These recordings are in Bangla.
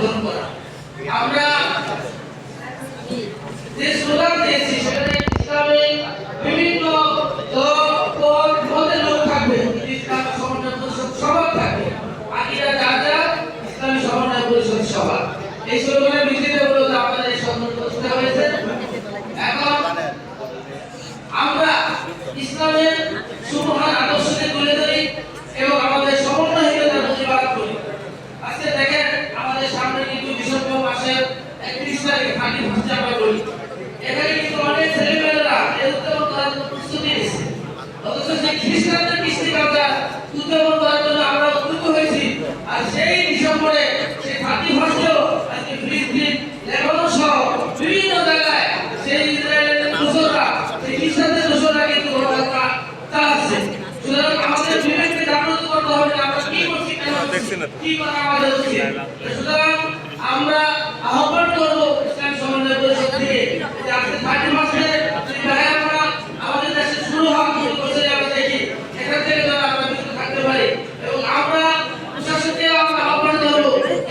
গ্রহণ করা। আমরা যে স্লোগান দিয়েছি সেখানে ইসলামে বিভিন্ন মতের লোক থাকবে, ইসলাম সমন্বয় পরিষদ সভা থাকবে, বাকিরা যার যার ইসলামী সমন্বয় পরিষদ সভা। এই স্লোগানের ভিত্তিতে মূলত আমাদের এই সম্মেলন করতে হয়েছে। এখন আমরা ইসলামের সুমহান আদর্শকে তুলে ধরি এবং আমাদের সমন্বয়হীনতার প্রতিবাদ করি। আজকে দেখেন আমাদের সামনে কিন্তু ডিসেম্বর মাসের 31 তারিখ খালি ভাষা আমরা করি। এখানে কিন্তু অনেক ছেলেমেয়েরা এই উদ্যাপন করার জন্য প্রস্তুতি নিয়েছে, অথচ সেই খ্রিস্টানদের কৃষ্টি কালচার উদ্যাপন করার জন্য আমরা উদ্যুক্ত হয়েছি। আর সেই ডিসেম্বরে সেই খালি ভাষাও আজকে ফিলিস্তিন, লেবানন সহ বিভিন্ন জায়গায় সেই ইসরায়েলের দোসররা, সেই খ্রিস্টানদের দোসররা কিন্তু চালাচ্ছে। সুতরাং আমাদের বিবেককে জাগ্রত করতে হবে আমরা কি করছি, কি করা আমাদের উচিত। সুতরাং আমরা আহ্বান করব ইসলামী সমন্বয় পরিষদ থেকে যে আজকে 30 মাসে আমরা আমাদের দেশে শুরু হওয়া কিছু করছে আমরা দেখি, এখান থেকে যেন আমরা বিরত থাকতে পারি এবং আমরা প্রশাসনকে আমরা আহ্বান করব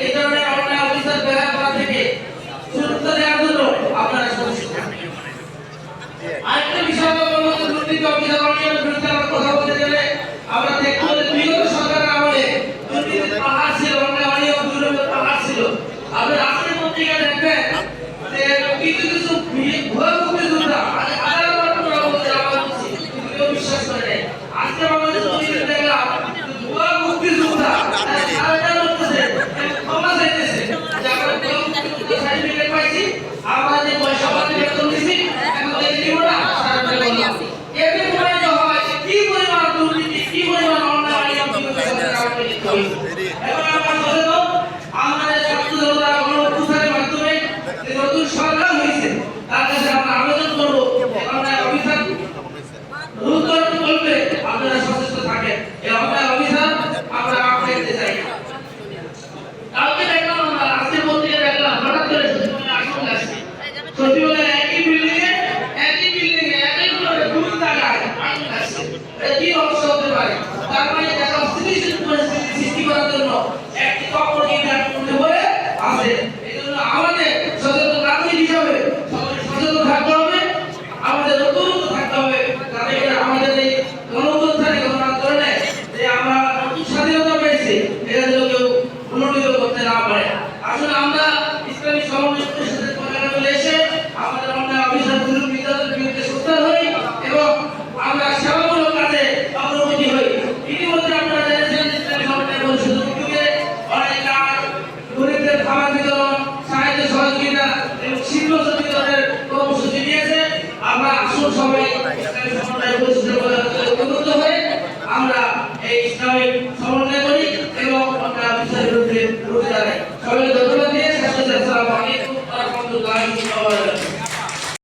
এই ধরনের অন্যায় অফিসার বের করা থেকে সুরক্ষা দেওয়ার জন্য আপনারা সচেতন থাকবেন। আরেকটা বিষয় হলো দুর্নীতি অফিসার অনিয়মের বিরুদ্ধে আমরা কথা বলতে গেলে আমরা দেখতে পাই বিগত সরকারের আমলে দুর্নীতির পাহাড় ছিল, অন্যায় অনিয়ম দুর্নীতির পাহাড় ছিল। আপনি রাষ্ট্রীয় পত্রিকা দেখবেন যে কিছু কিছু ভুয়া মুক্তিযোদ্ধা হাজার বার করে বলতে আমরা বলছি কিন্তু কেউ বিশ্বাস করে নাই। আজকে বাংলাদেশ দুর্নীতি দেখলাম ভুয়া মুক্তিযোদ্ধা সারাটা করতেছে, ক্ষমা চাইতেছে যে আমরা ভুয়া মুক্তিযোদ্ধা সার্টিফিকেট পাইছি, আমরা যে পয়সা পাতি বেতন দিছি এখন দেখি দিব না, সারাটা বললাম। এতে প্রমাণিত হয় কি পরিমাণ দুর্নীতি, কি পরিমাণ অন্যায় অনিয়ম বিগত সরকারের আমলে হয়েছে। এখন আমরা সচেতন, আমাদের ছাত্র জনতা গণঅভ্যুত্থানের মাধ্যমে যে নতুন সরকার হয়েছে তার কাছে আমরা আবেদন করব অন্যায় অভিযান রূপায়ণ করবে, আপনারা সচেতন থাকেন। এই অন্যায় অভিযান আমরা আটকাতে চাই। কালকে দেখলাম আমরা রাষ্ট্রীয় পত্রিকা দেখলাম হঠাৎ করে সচিবালয়ে আগুন লাগছে, সচিবালয়ের একই বিল্ডিং এ একই ফ্লোরে দুই জায়গায় আগুন লাগছে। এটা কি রহস্য হতে পারে? তার মানে একটা অস্থিতিশীল পরিস্থিতি সৃষ্টি করার জন্য একটি চক্র কিন্তু হয়ে আছে। এই জন্য আমাদের সচেতন নাগরিক হিসাবে সবাই সচেতন থাকতে হবে, আমাদের ঐক্যবদ্ধ থাকতে হবে, যাতে আমাদের এই গণঅভ্যুত্থানে গণআন্দোলনে যে আমরা নতুন স্বাধীনতা পেয়েছি এটা যেন কেউ পুনর্লিখিত করতে না পারে। আসলে আমরা ইসলামী সমন্বয় পরিষদের পরিচালনা এসে আমাদের অন্যায় অভিযান জুলুম নির্যাতনের বিরুদ্ধে সোচ্চার হই এবং আমরা সেবামূলক কাজে অগ্রগতি হই। ইতিমধ্যে আপনারা জেনেছেন ইসলামী সমন্বয় পরিষদের উদ্যোগে অনেক কাজ, গরিবদের খাবার বিতরণ, সাহায্য সহযোগিতা এবং শিল্প বিতরণের কর্মসূচি নিয়েছে। আমরা আসল সবাই ইসলামী সমন্বয় পরিষদের ঐক্যবদ্ধ হয়ে আমরা এই ইসলামিক সমন্বয় করি এবং অন্যায় অফিসের বিরুদ্ধে রুখে দাঁড়াই। সবাইকে ধন্যবাদ দিয়ে শেষ করছি। আসসালামু আলাইকুম ওয়া রাহমাতুল্লাহি ওয়া বারাকাতুহু।